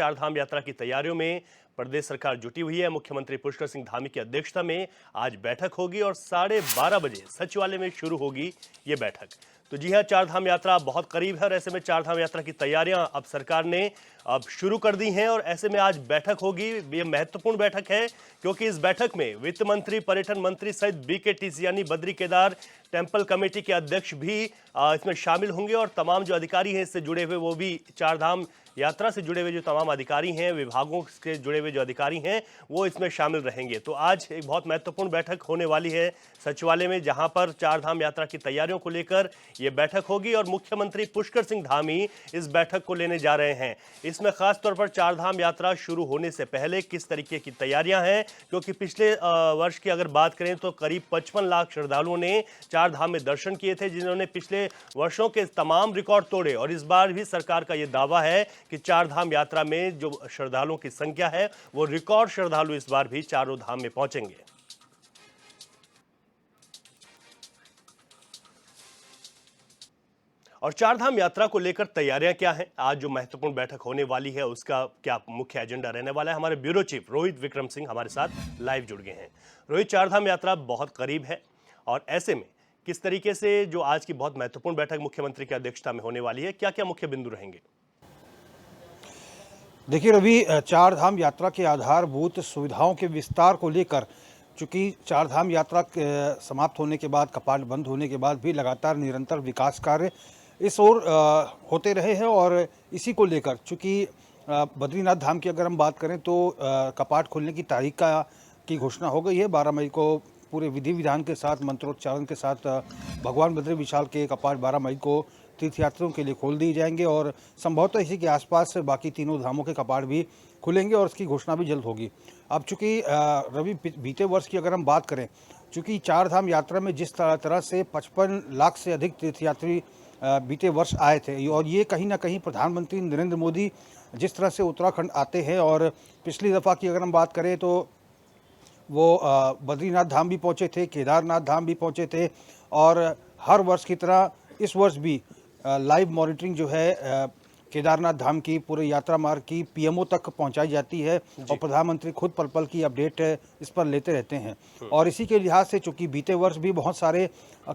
चारधाम यात्रा की तैयारियों में प्रदेश सरकार जुटी हुई है। मुख्यमंत्री पुष्कर सिंह धामी की अध्यक्षता में आज बैठक होगी और 12:30 बजे सचिवालय में शुरू होगी ये बैठक। तो जी हां, चारधाम यात्रा बहुत करीब है और ऐसे में चारधाम यात्रा की तैयारियां अब सरकार ने अब शुरू कर दी हैं और ऐसे में आज बैठक होगी। ये महत्वपूर्ण बैठक है क्योंकि इस बैठक में वित्त मंत्री, पर्यटन मंत्री सहित BKTC यानी बद्री केदार टेम्पल कमेटी के अध्यक्ष भी इसमें शामिल होंगे और तमाम जो अधिकारी हैं इससे जुड़े हुए, वो भी चारधाम यात्रा से जुड़े हुए जो तमाम अधिकारी हैं, विभागों से जुड़े हुए जो अधिकारी हैं, वो इसमें शामिल रहेंगे। तो आज एक बहुत महत्वपूर्ण बैठक होने वाली है सचिवालय में, जहां पर चारधाम यात्रा की तैयारियों को लेकर ये बैठक होगी और मुख्यमंत्री पुष्कर सिंह धामी इस बैठक को लेने जा रहे हैं। इसमें खास तौर पर चारधाम यात्रा शुरू होने से पहले किस तरीके की तैयारियां हैं, क्योंकि पिछले वर्ष की अगर बात करें तो करीब 55 लाख श्रद्धालुओं ने चारधाम में दर्शन किए थे, जिन्होंने पिछले वर्षों के तमाम रिकॉर्ड तोड़े। और इस बार भी सरकार का यह दावा है कि चारधाम यात्रा में जो श्रद्धालुओं की संख्या है, वो रिकॉर्ड श्रद्धालु इस बार भी चारों धाम में पहुंचेंगे। और चारधाम यात्रा को लेकर तैयारियां क्या हैं, आज जो महत्वपूर्ण बैठक होने वाली है उसका क्या मुख्य एजेंडा रहने वाला है, हमारे ब्यूरो चीफ रोहित विक्रम सिंह हमारे साथ लाइव जुड़ गए हैं। रोहित, चारधाम यात्रा बहुत करीब है और ऐसे में किस तरीके से जो आज की बहुत महत्वपूर्ण बैठक मुख्यमंत्री की अध्यक्षता में होने वाली है, क्या क्या मुख्य बिंदु रहेंगे? देखिए रवि, चारधाम यात्रा के आधारभूत सुविधाओं के विस्तार को लेकर, चूँकि चारधाम यात्रा समाप्त होने के बाद, कपाट बंद होने के बाद भी लगातार निरंतर विकास कार्य इस ओर होते रहे हैं और इसी को लेकर चूँकि बद्रीनाथ धाम की अगर हम बात करें तो कपाट खोलने की तारीख की घोषणा हो गई है। 12 मई को पूरे विधि विधान के साथ, मंत्रोच्चारण के साथ भगवान बद्री विशाल के कपाट 12 मई को तीर्थयात्रियों के लिए खोल दिए जाएंगे और संभवतः इसी के आसपास बाकी तीनों धामों के कपाट भी खुलेंगे और उसकी घोषणा भी जल्द होगी। अब चूँकि रवि, बीते वर्ष की अगर हम बात करें, चूँकि चारधाम यात्रा में जिस तरह से 55 लाख से अधिक तीर्थयात्री बीते वर्ष आए थे और ये कहीं ना कहीं प्रधानमंत्री नरेंद्र मोदी जिस तरह से उत्तराखंड आते हैं, और पिछली दफ़ा की अगर हम बात करें तो वो बद्रीनाथ धाम भी पहुँचे थे, केदारनाथ धाम भी पहुँचे थे और हर वर्ष की तरह इस वर्ष भी लाइव मॉनिटरिंग जो है केदारनाथ धाम की पूरे यात्रा मार्ग की PMO तक पहुंचाई जाती है और प्रधानमंत्री खुद पल पल की अपडेट इस पर लेते रहते हैं। और इसी के लिहाज से चूँकि बीते वर्ष भी बहुत सारे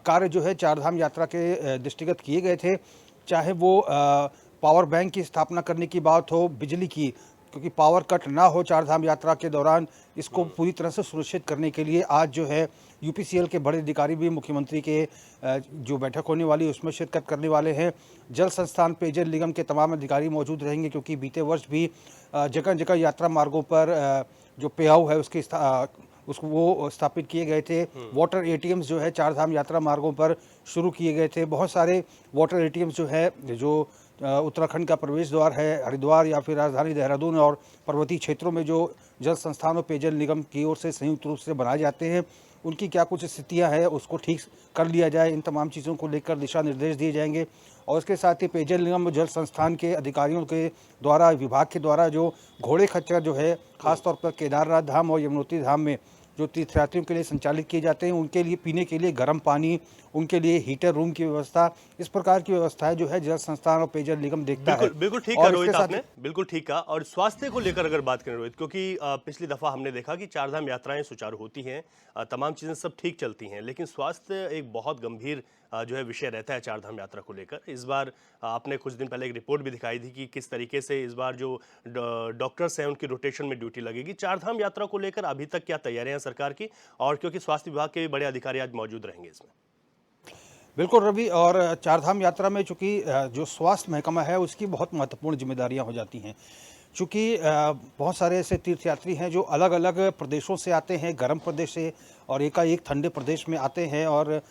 कार्य जो है चारधाम यात्रा के दृष्टिगत किए गए थे, चाहे वो पावर बैंक की स्थापना करने की बात हो, बिजली की, क्योंकि पावर कट ना हो चारधाम यात्रा के दौरान, इसको पूरी तरह से सुनिश्चित करने के लिए आज जो है UPCL के बड़े अधिकारी भी मुख्यमंत्री के जो बैठक होने वाली है उसमें शिरकत करने वाले हैं। जल संस्थान, पेयजल निगम के तमाम अधिकारी मौजूद रहेंगे, क्योंकि बीते वर्ष भी जगह जगह यात्रा मार्गों पर जो पेहाव है उसको वो स्थापित किए गए थे। वाटर ATMs जो है चारधाम यात्रा मार्गों पर शुरू किए गए थे। बहुत सारे वाटर ATMs जो है, जो उत्तराखंड का प्रवेश द्वार है हरिद्वार या फिर राजधानी देहरादून और पर्वतीय क्षेत्रों में जो जल संस्थान और पेयजल निगम की ओर से संयुक्त रूप से बनाए जाते हैं, उनकी क्या कुछ स्थितियां हैं उसको ठीक कर लिया जाए। इन तमाम चीज़ों को लेकर दिशा निर्देश दिए जाएंगे और इसके साथ ही पेयजल निगम और जल संस्थान के अधिकारियों के द्वारा, विभाग के द्वारा जो घोड़े खच्चर जो है खासतौर पर केदारनाथ धाम और यमुनोत्री धाम में जो तीर्थयात्रियों के लिए संचालित किए जाते हैं, उनके लिए पीने के लिए गर्म पानी, उनके लिए हीटर रूम की व्यवस्था, इस प्रकार की व्यवस्थाएं जो है जल संस्थान और पेयजल निगम देखता है। बिल्कुल ठीक है रोहित, आपने बिल्कुल ठीक कहा। और स्वास्थ्य को लेकर अगर बात करें रोहित, क्योंकि पिछली दफा हमने देखा कि चारधाम यात्राएं सुचारू होती हैं, तमाम चीजें सब ठीक चलती हैं, लेकिन स्वास्थ्य एक बहुत गंभीर जो है विषय रहता है चारधाम यात्रा को लेकर। इस बार आपने कुछ दिन पहले एक रिपोर्ट भी दिखाई थी कि किस तरीके से इस बार जो डॉक्टर्स हैं उनकी रोटेशन में ड्यूटी लगेगी। चारधाम यात्रा को लेकर अभी तक क्या तैयारियां सरकार की, और क्योंकि स्वास्थ्य विभाग के बड़े अधिकारी आज मौजूद रहेंगे इसमें? बिल्कुल रवि, और चारधाम यात्रा में चूँकि जो स्वास्थ्य महकमा है उसकी बहुत महत्वपूर्ण जिम्मेदारियां हो जाती हैं, चूँकि बहुत सारे ऐसे तीर्थयात्री हैं जो अलग अलग प्रदेशों से आते हैं, गर्म प्रदेश से, और एकाएक ठंडे प्रदेश में आते हैं और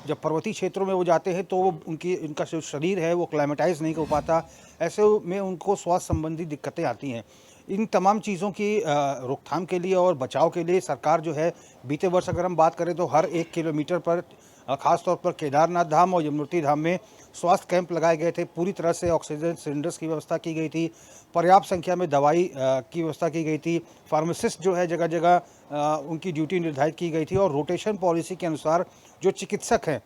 जब पर्वतीय क्षेत्रों में वो जाते हैं तो उनका जो शरीर है वो क्लाइमेटाइज नहीं हो पाता, ऐसे में उनको स्वास्थ्य संबंधी दिक्कतें आती हैं। इन तमाम चीज़ों की रोकथाम के लिए और बचाव के लिए सरकार जो है, बीते वर्ष अगर हम बात करें तो हर 1 किलोमीटर पर खासतौर पर केदारनाथ धाम और यमुनोत्री धाम में स्वास्थ्य कैंप लगाए गए थे। पूरी तरह से ऑक्सीजन सिलेंडर्स की व्यवस्था की गई थी, पर्याप्त संख्या में दवाई की व्यवस्था की गई थी, फार्मासिस्ट जो है जगह जगह उनकी ड्यूटी निर्धारित की गई थी और रोटेशन पॉलिसी के अनुसार जो चिकित्सक हैं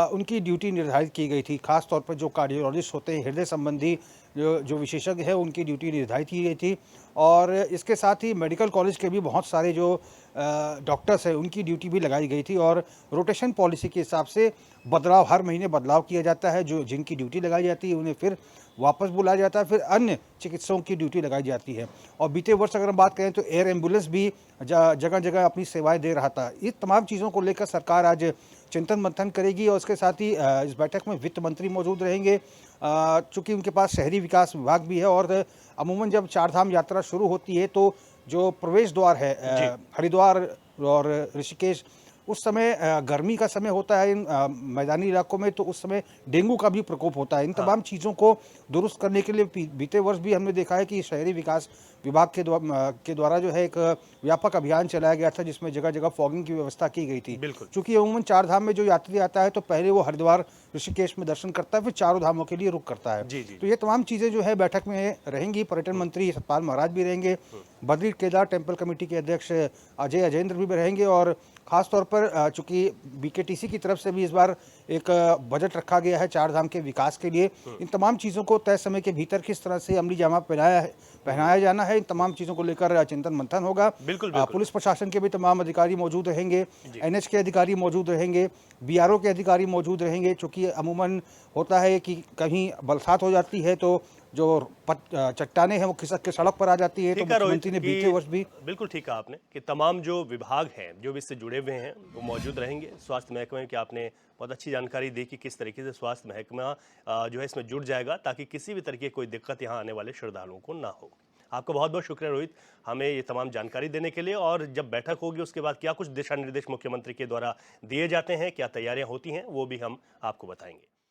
उनकी ड्यूटी निर्धारित की गई थी। खास तौर पर जो कार्डियोलॉजिस्ट होते हैं, हृदय संबंधी जो विशेषज्ञ है उनकी ड्यूटी निर्धारित की गई थी। और इसके साथ ही मेडिकल कॉलेज के भी बहुत सारे जो डॉक्टर्स हैं उनकी ड्यूटी भी लगाई गई थी। और रोटेशन पॉलिसी के हिसाब से बदलाव, हर महीने बदलाव किया जाता है। जो जिनकी ड्यूटी लगाई जाती है उन्हें फिर वापस बुलाया जाता है, फिर अन्य चिकित्सकों की ड्यूटी लगाई जाती है। और बीते वर्ष अगर हम बात करें तो एयर एम्बुलेंस भी जगह जगह अपनी सेवाएं दे रहा था। ये तमाम चीज़ों को लेकर सरकार आज चिंतन मंथन करेगी। और इसके साथ ही इस बैठक में वित्त मंत्री मौजूद रहेंगे, चूँकि उनके पास शहरी विकास विभाग भी है। और अमूमन जब चारधाम यात्रा शुरू होती है तो जो प्रवेश द्वार है हरिद्वार और ऋषिकेश, उस समय गर्मी का समय होता है इन मैदानी इलाकों में, तो उस समय डेंगू का भी प्रकोप होता है। इन तमाम चीज़ों को दुरुस्त करने के लिए बीते वर्ष भी हमने देखा है कि शहरी विकास विभाग के द्वारा जो है एक व्यापक अभियान चलाया गया था, जिसमें जगह जगह फॉगिंग की व्यवस्था की गई थी। चूँकि अमूमन चार धाम में जो यात्री आता है तो पहले वो हरिद्वार ऋषिकेश में दर्शन करता है, फिर चारों धामों के लिए रुक करता है। तो ये तमाम चीज़ें जो है बैठक में रहेंगी। पर्यटन मंत्री सतपाल महाराज भी रहेंगे, बद्री केदार टेम्पल कमेटी के अध्यक्ष अजय अजेंद्र भी रहेंगे। और ख़ास तौर पर चूँकि बीकेटीसी की तरफ से भी इस बार एक बजट रखा गया है चार धाम के विकास के लिए। इन तमाम चीज़ों को तय समय के भीतर किस तरह से अमली जामा पहनाया जाना है, इन तमाम चीज़ों को लेकर चिंतन मंथन होगा। पुलिस प्रशासन के भी तमाम अधिकारी मौजूद रहेंगे, एनएच के अधिकारी मौजूद रहेंगे, बीआरओ के अधिकारी मौजूद रहेंगे। चूँकि अमूमन होता है कि कहीं बरसात हो जाती है तो जो चट्टाने हैं वो खिसक के सड़क पर आ जाती है। तो मुख्यमंत्री ने बीते वर्ष भी बिल्कुल ठीक कहा आपने कि तमाम जो विभाग हैं जो भी इससे जुड़े हुए हैं वो मौजूद रहेंगे। स्वास्थ्य महकमे की आपने बहुत अच्छी जानकारी दी कि किस तरीके से स्वास्थ्य महकमा जो है इसमें जुड़ जाएगा ताकि किसी भी तरीके की कोई दिक्कत यहाँ आने वाले श्रद्धालुओं को ना हो। आपका बहुत बहुत शुक्रिया रोहित, हमें ये तमाम जानकारी देने के लिए। और जब बैठक होगी उसके बाद क्या कुछ दिशा निर्देश मुख्यमंत्री के द्वारा दिए जाते हैं, क्या तैयारियां होती हैं, वो भी हम आपको बताएंगे।